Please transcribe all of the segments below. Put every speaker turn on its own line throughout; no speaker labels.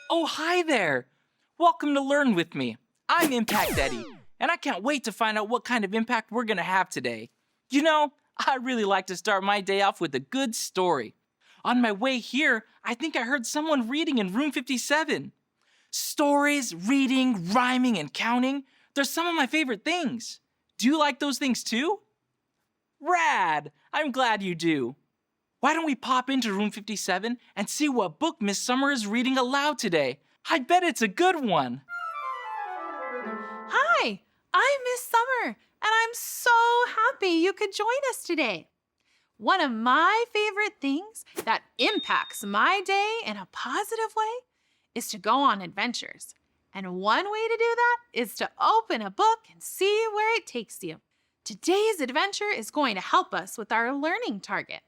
Oh, hi there! Welcome to Learn With Me. I'm Impact Eddie, and I can't wait to find out what kind of impact we're going to have today. You know, I really like to start my day off with a good story. On my way here, I think I heard someone reading in room 57. Stories, reading, rhyming, and counting, they're some of my favorite things. Do you like those things too? Rad! I'm glad you do. Why don't we pop into room 57 and see what book Miss Summer is reading aloud today? I bet it's a good one.
Hi, I'm Miss Summer, and I'm so happy you could join us today. One of my favorite things that impacts my day in a positive way is to go on adventures. And one way to do that is to open a book and see where it takes you. Today's adventure is going to help us with our learning target.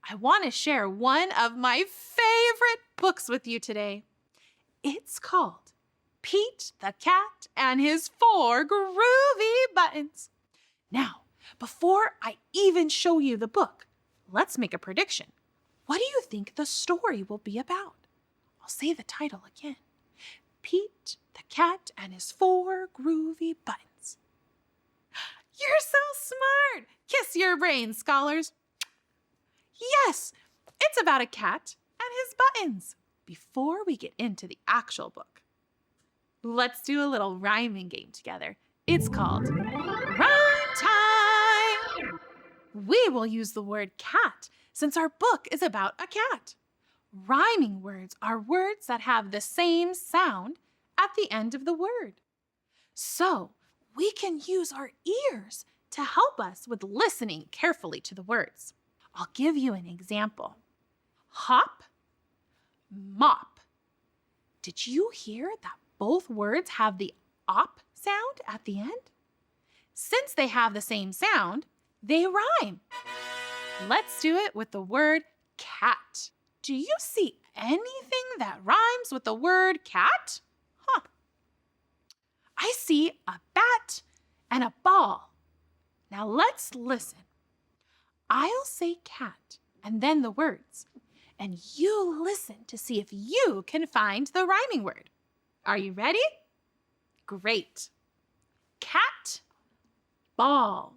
I want to share one of my favorite books with you today. It's called Pete the Cat and His 4 Groovy Buttons. Now, before I even show you the book, let's make a prediction. What do you think the story will be about? I'll say the title again. Pete the Cat and His 4 Groovy Buttons. You're so smart! Kiss your brains, scholars. Yes, it's about a cat and his buttons. Before we get into the actual book, let's do a little rhyming game together. It's called Rhyme Time! We will use the word cat since our book is about a cat. Rhyming words are words that have the same sound at the end of the word. So we can use our ears to help us with listening carefully to the words. I'll give you an example. Hop, mop. Did you hear that both words have the op sound at the end? Since they have the same sound, they rhyme. Let's do it with the word cat. Do you see anything that rhymes with the word cat? I see a bat and a ball. Now let's listen. I'll say cat and then the words, and you listen to see if you can find the rhyming word. Are you ready? Great. Cat, ball.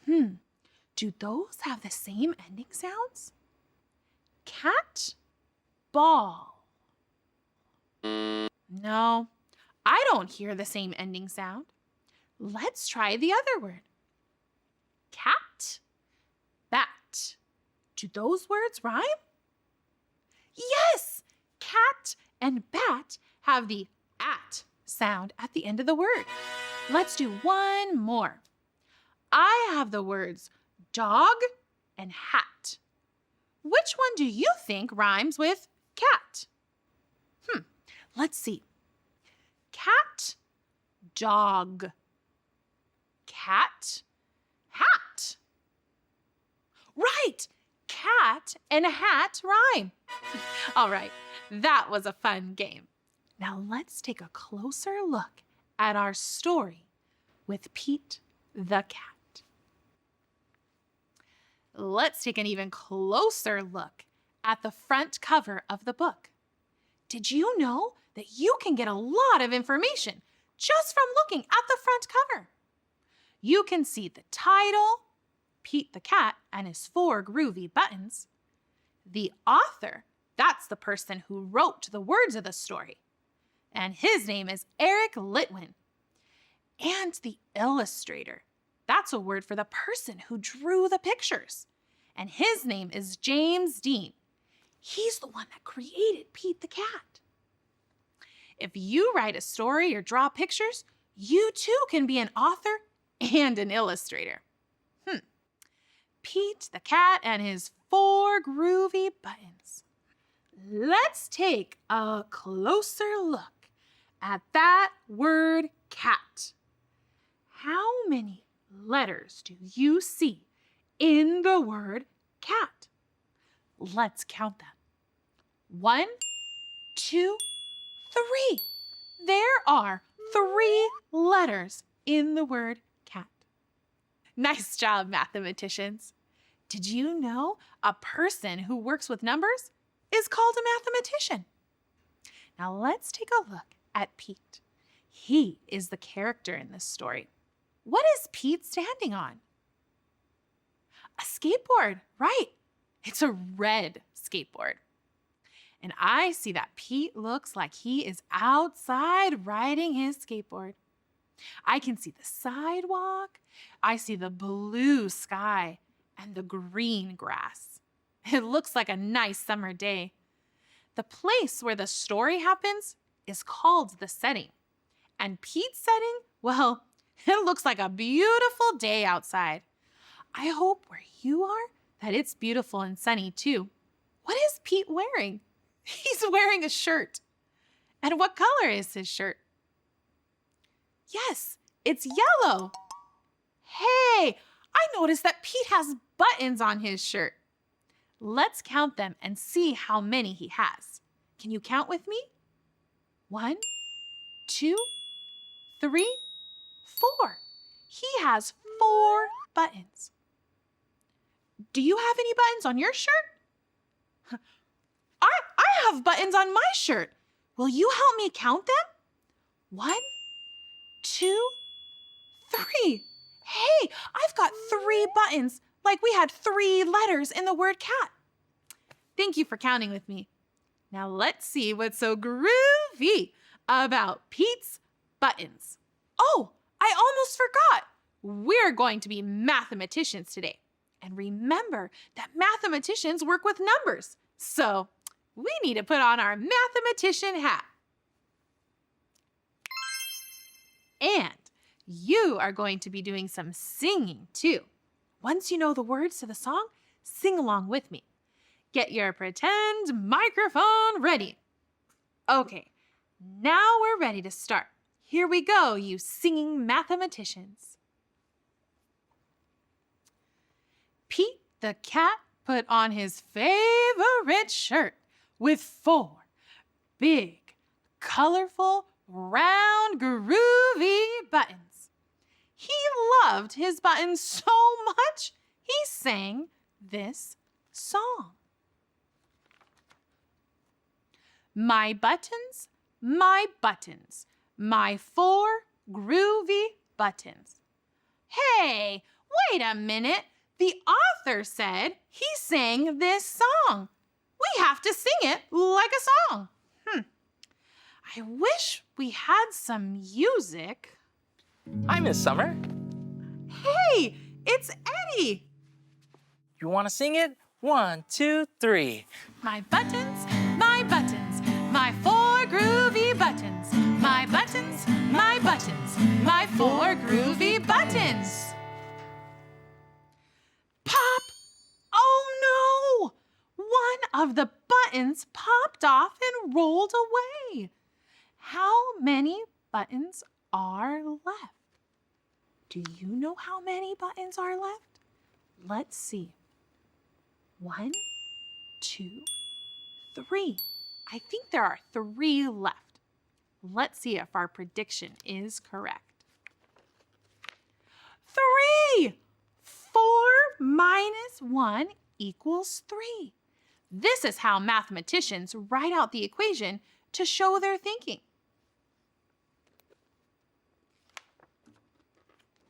Do those have the same ending sounds? Cat, ball. No, I don't hear the same ending sound. Let's try the other word. Cat, bat. Do those words rhyme? Yes! Cat and bat have the at sound at the end of the word. Let's do one more. I have the words dog and hat. Which one do you think rhymes with cat? Let's see. Cat, dog. Cat, hat. Right! Cat and hat rhyme. All right, that was a fun game. Now let's take a closer look at our story with Pete the Cat. Let's take an even closer look at the front cover of the book. Did you know that you can get a lot of information just from looking at the front cover? You can see the title, Pete the Cat and His 4 Groovy Buttons. The author, that's the person who wrote the words of the story. And his name is Eric Litwin. And the illustrator, that's a word for the person who drew the pictures. And his name is James Dean. He's the one that created Pete the Cat. If you write a story or draw pictures, you too can be an author and an illustrator. Pete the Cat and His 4 Groovy Buttons. Let's take a closer look at that word cat. How many letters do you see in the word cat? Let's count them. 1, 2, 3. There are 3 letters in the word cat. Nice job, mathematicians. Did you know a person who works with numbers is called a mathematician? Now let's take a look at Pete. He is the character in this story. What is Pete standing on? A skateboard, right? It's a red skateboard. And I see that Pete looks like he is outside riding his skateboard. I can see the sidewalk. I see the blue sky and the green grass. It looks like a nice summer day. The place where the story happens is called the setting. And Pete's setting, well, it looks like a beautiful day outside. I hope where you are that it's beautiful and sunny too. What is Pete wearing? He's wearing a shirt. And what color is his shirt? Yes, it's yellow. Hey, I noticed that Pete has buttons on his shirt. Let's count them and see how many he has. Can you count with me? 1, 2, 3, 4. He has 4 buttons. Do you have any buttons on your shirt? I have buttons on my shirt. Will you help me count them? 1, 2, 3. Hey, I've got 3 buttons, like we had 3 letters in the word cat. Thank you for counting with me. Now let's see what's so groovy about Pete's buttons. Oh, I almost forgot. We're going to be mathematicians today. And remember that mathematicians work with numbers. So we need to put on our mathematician hat. And you are going to be doing some singing too. Once you know the words to the song, sing along with me. Get your pretend microphone ready. Okay, now we're ready to start. Here we go, you singing mathematicians. Pete the cat put on his favorite shirt with 4 big, colorful, round, groovy buttons. He loved his buttons so much, he sang this song. My buttons, my 4 groovy buttons. Hey, wait a minute. The author said he sang this song. We have to sing it like a song. I wish we had some music.
Hi, Miss Summer.
Hey, it's Eddie.
You want to sing it? 1, 2, 3.
My buttons, my 4 groovy buttons. My buttons, my 4 groovy buttons. Pop! Oh no! One of the buttons popped off and rolled away. How many buttons are left? Do you know how many buttons are left? Let's see. 1, 2, 3. I think there are 3 left. Let's see if our prediction is correct. 3! 4 minus 1 equals 3. This is how mathematicians write out the equation to show their thinking.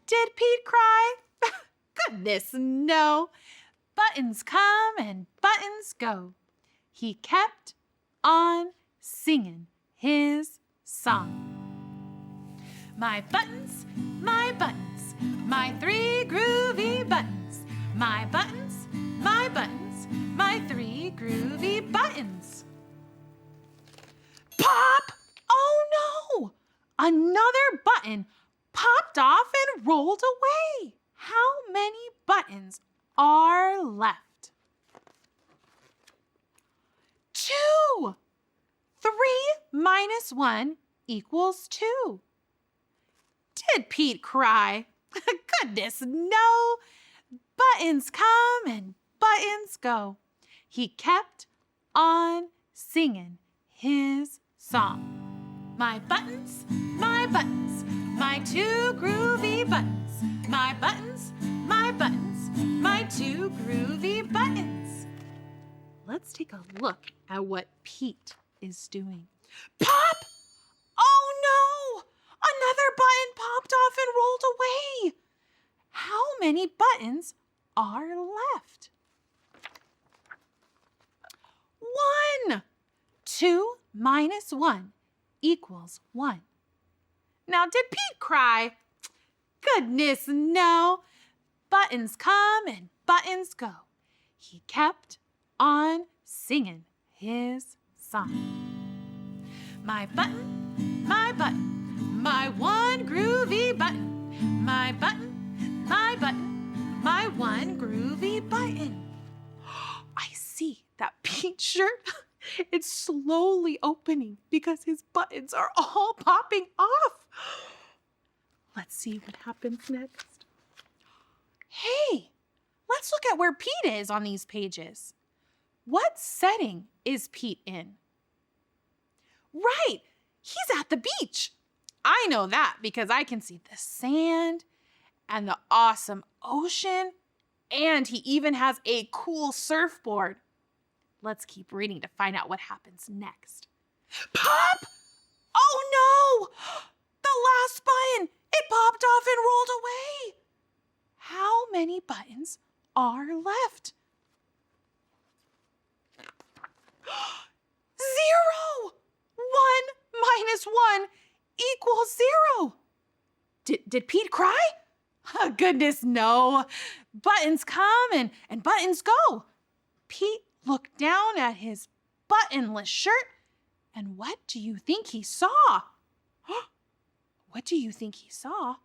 Did Pete cry? Goodness, no. Buttons come and buttons go. He kept on singing his song. My buttons, my 3 groovy buttons. My buttons, my 3 groovy buttons. Pop! Oh no! Another button popped off and rolled away. How many buttons are left? 2! 3 minus 1 equals 2. Did Pete cry? Goodness, no. Buttons come and buttons go. He kept on singing his song. My buttons, my 2 groovy buttons. My buttons, my two groovy buttons. Let's take a look at what Pete is doing. Pop! Oh no! Another button popped off and rolled away. How many buttons are left? 1. 2 minus 1 equals 1. Now, did Pete cry? Goodness, no. Buttons come and buttons go. He kept on singing his song. My button, my button, my one groovy button. My button, my button, my one groovy button. I see that Pete's shirt. It's slowly opening because his buttons are all popping off. Let's see what happens next. Hey, let's look at where Pete is on these pages. What setting is Pete in? Right, he's at the beach. I know that because I can see the sand and the awesome ocean, and he even has a cool surfboard. Let's keep reading to find out what happens next. Pop! Oh no! The last button! It popped off and rolled away. How many buttons are left? 0! 1 minus 1 equals 0. Did Pete cry? Oh, goodness, no. Buttons come and buttons go. Pete looked down at his buttonless shirt, and what do you think he saw? What do you think he saw?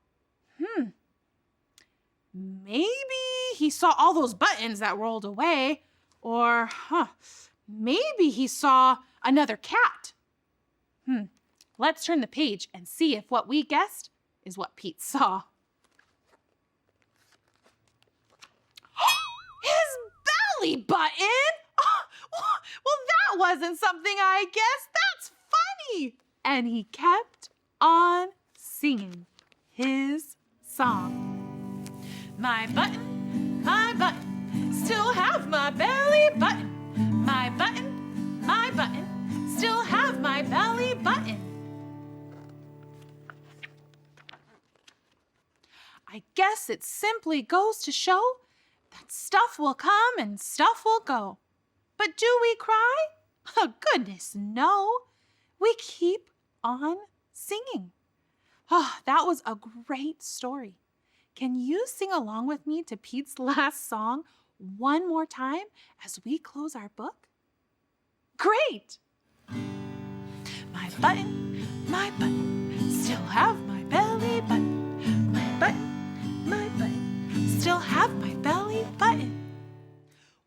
Maybe he saw all those buttons that rolled away, or maybe he saw another cat. Let's turn the page and see if what we guessed is what Pete saw. His belly button! Well, that wasn't something I guessed. That's funny. And he kept on singing his song. My button, still have my belly button. My button, still have my belly button. I guess it simply goes to show that stuff will come and stuff will go. But do we cry? Oh, goodness, no. We keep on singing. Oh, that was a great story. Can you sing along with me to Pete's last song one more time as we close our book? Great! My button, still have my belly button. My button, still have my belly button.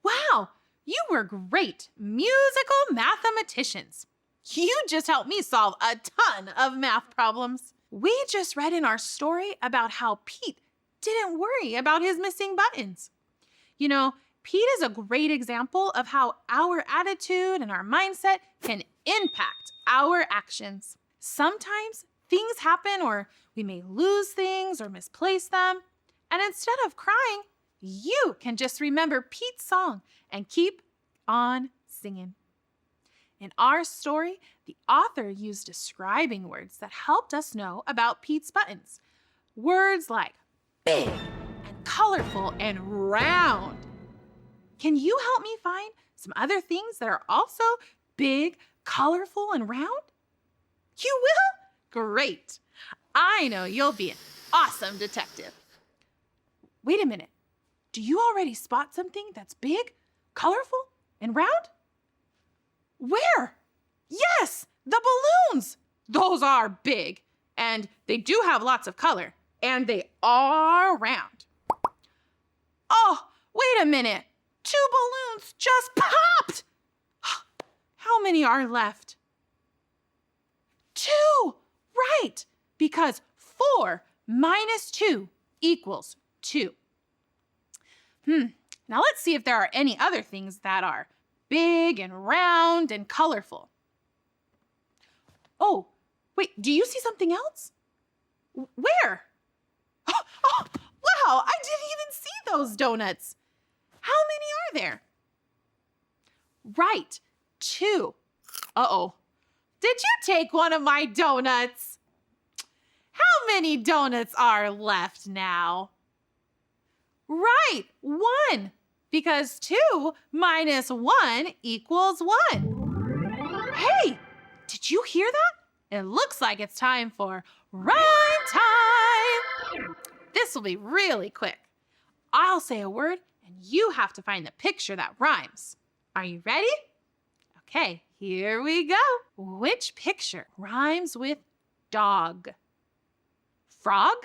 Wow, you were great musical mathematicians. You just helped me solve a ton of math problems. We just read in our story about how Pete didn't worry about his missing buttons. You know, Pete is a great example of how our attitude and our mindset can impact our actions. Sometimes things happen, or we may lose things or misplace them. And instead of crying, you can just remember Pete's song and keep on singing. In our story, the author used describing words that helped us know about Pete's buttons. Words like big and colorful and round. Can you help me find some other things that are also big, colorful, and round? You will? Great. I know you'll be an awesome detective. Wait a minute. Do you already spot something that's big, colorful, and round? Where? Yes, the balloons. Those are big, and they do have lots of color, and they are round. Oh, wait a minute. 2 balloons just popped. How many are left? 2, right, because 4 minus 2 equals 2. Now let's see if there are any other things that are big and round and colorful. Oh, wait, do you see something else? Where? Oh, wow, I didn't even see those donuts. there? Right, 2. Uh-oh. Did you take one of my donuts? How many donuts are left now? Right, 1. Because 2 minus 1 equals 1. Hey, did you hear that? It looks like it's time for rhyme time. This will be really quick. I'll say a word and you have to find the picture that rhymes. Are you ready? Okay, here we go. Which picture rhymes with dog? Frog?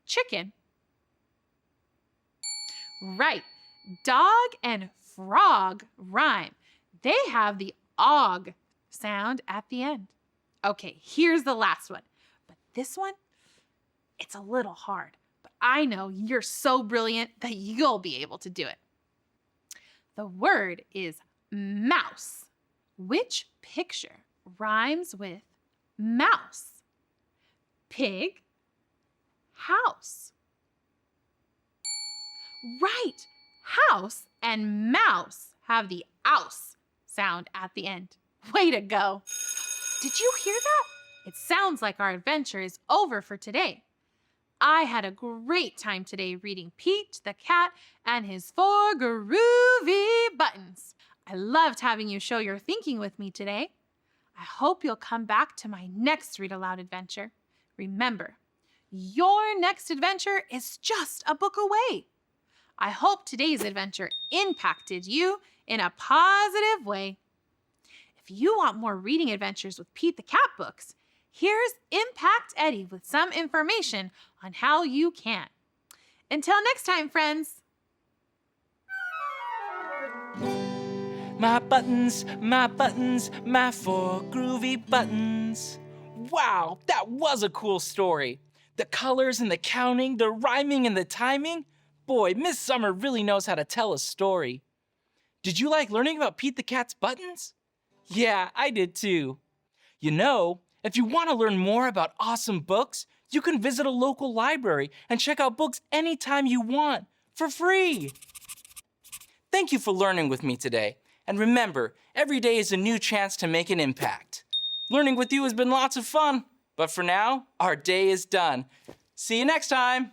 Chicken? Right. Dog and frog rhyme. They have the og sound at the end. Okay, here's the last one. But this one, it's a little hard. But I know you're so brilliant that you'll be able to do it. The word is mouse. Which picture rhymes with mouse? Pig, house. Right. House and mouse have the ouse sound at the end. Way to go. Did you hear that? It sounds like our adventure is over for today. I had a great time today reading Pete the Cat and his 4 groovy buttons. I loved having you show your thinking with me today. I hope you'll come back to my next Read Aloud adventure. Remember, your next adventure is just a book away. I hope today's adventure impacted you in a positive way. If you want more reading adventures with Pete the Cat books, here's Impact Eddie with some information on how you can. Until next time, friends.
My buttons, my 4 groovy buttons. Wow, that was a cool story. The colors and the counting, the rhyming and the timing. Boy, Miss Summer really knows how to tell a story. Did you like learning about Pete the Cat's buttons? Yeah, I did too. You know, if you want to learn more about awesome books, you can visit a local library and check out books anytime you want, for free. Thank you for learning with me today. And remember, every day is a new chance to make an impact. Learning with you has been lots of fun, but for now, our day is done. See you next time.